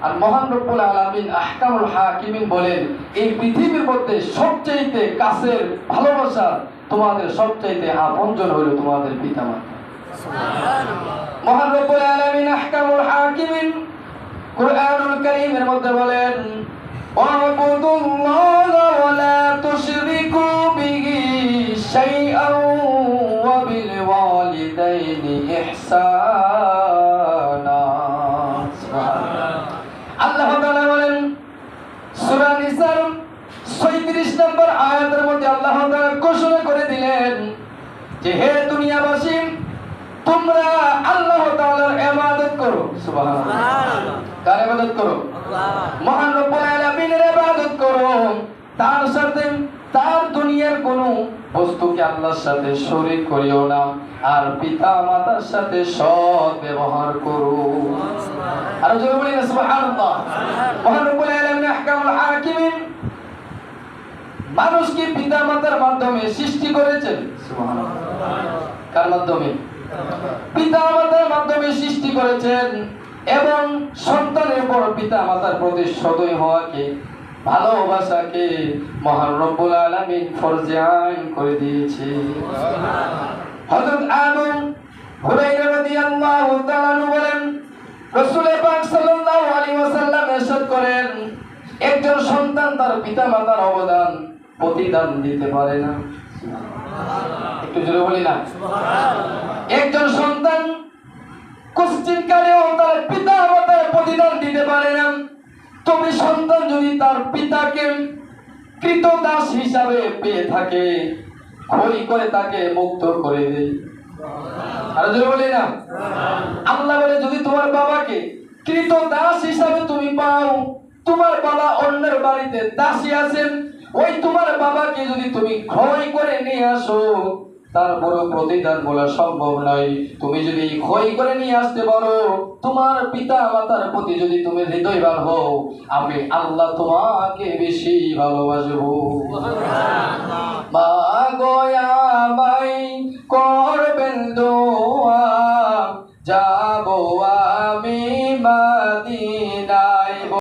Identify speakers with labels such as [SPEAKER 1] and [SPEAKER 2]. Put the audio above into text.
[SPEAKER 1] আর মহান রব্বুল আলামিন আহকামুল হাকিমিন বলেন, এই পৃথিবীর মধ্যে সবচেয়ে কাছের ভালোবাসা, তোমাদের সবচেয়ে আপনজন হলো তোমাদের পিতামাতা। মহান রব্বুল আলামিন আহকামুল হাকিমিন কুরআনুল কারীমের মধ্যে বলেন, ওয়াবুদুল্লাহা ওয়া লা তুশরিকু বিহি শাইআন ওয়া বিল ওয়ালিদাইনি ইহসানা। আল্লাহ তাআলা বলেন সূরা নিসার ৩৬ নম্বর আয়াতের মধ্যে আল্লাহ তাআলা ঘোষণা করে দিলেন যে হে দুনিয়াবাসী, তোমরা আল্লাহ তাআলার ইবাদত করো। সুবহানাল্লাহ। কার ইবাদত করো? মহান রব্বুল আলামিনের ইবাদত করো। তার সাথে তার দুনিয়ার কোনো বস্তুকে আল্লাহর সাথে শরীক করিও না। আর পিতা মাতার সাথে সৎ ব্যবহার করো। আর জোরে বলি না সুবহানাল্লাহ। মহান রব্বুল আলামিন আহকামুল হাকিমিন মানুষকে পিতা মাতার মাধ্যমে সৃষ্টি করেছেন। সুবহানাল্লাহ। কার মাধ্যমে? পিতা মাতার মাধ্যমে সৃষ্টি করেছেন এবং সন্তানের পর পিতা মাতার প্রতি সদয় হওয়াকে, ভালোবাসাকে মহান রব্বুল আলামিন ফরজে আইন করে দিয়েছে। হযরত আবু হুরায়রা রাদিয়াল্লাহু তাআলা বলেন, রাসূল পাক সাল্লাল্লাহু আলাইহি ওয়াসাল্লাম ইরশাদ করেন, একজন সন্তান তার পিতা মাতার অবদান প্রতিদান দিতে পারে না। একটু জোরে বলি না সুবহানাল্লাহ। একজন সন্তান কোশ্চিন কালেও তার পিতা মাতার প্রতিদান দিতে পারে না। তবে সন্তান যদি তার পিতাকে কৃতদাস হিসাবে পেয়ে থাকে, খই করে তাকে মুক্ত করে দেয়। আর জোরে বলি না সুবহানাল্লাহ। আল্লাহ বলে, যদি তোমার বাবাকে কৃতদাস হিসাবে তুমি পাও, তোমার বাবা অন্যের বাড়িতে দাসী আছেন, ওই তোমার বাবাকে যদি তুমি ক্ষয় করে নিয়ে আসো, তার বড় প্রতিদান বলা সম্ভব নয়। তুমি যদি ক্ষয় করে নিয়ে আসতে পারো, তোমার পিতা মাতার প্রতি যদি তুমি হৃদয়বান হও, আমি আল্লাহ তোমাকে বেশি ভালোবাসবো। মা গো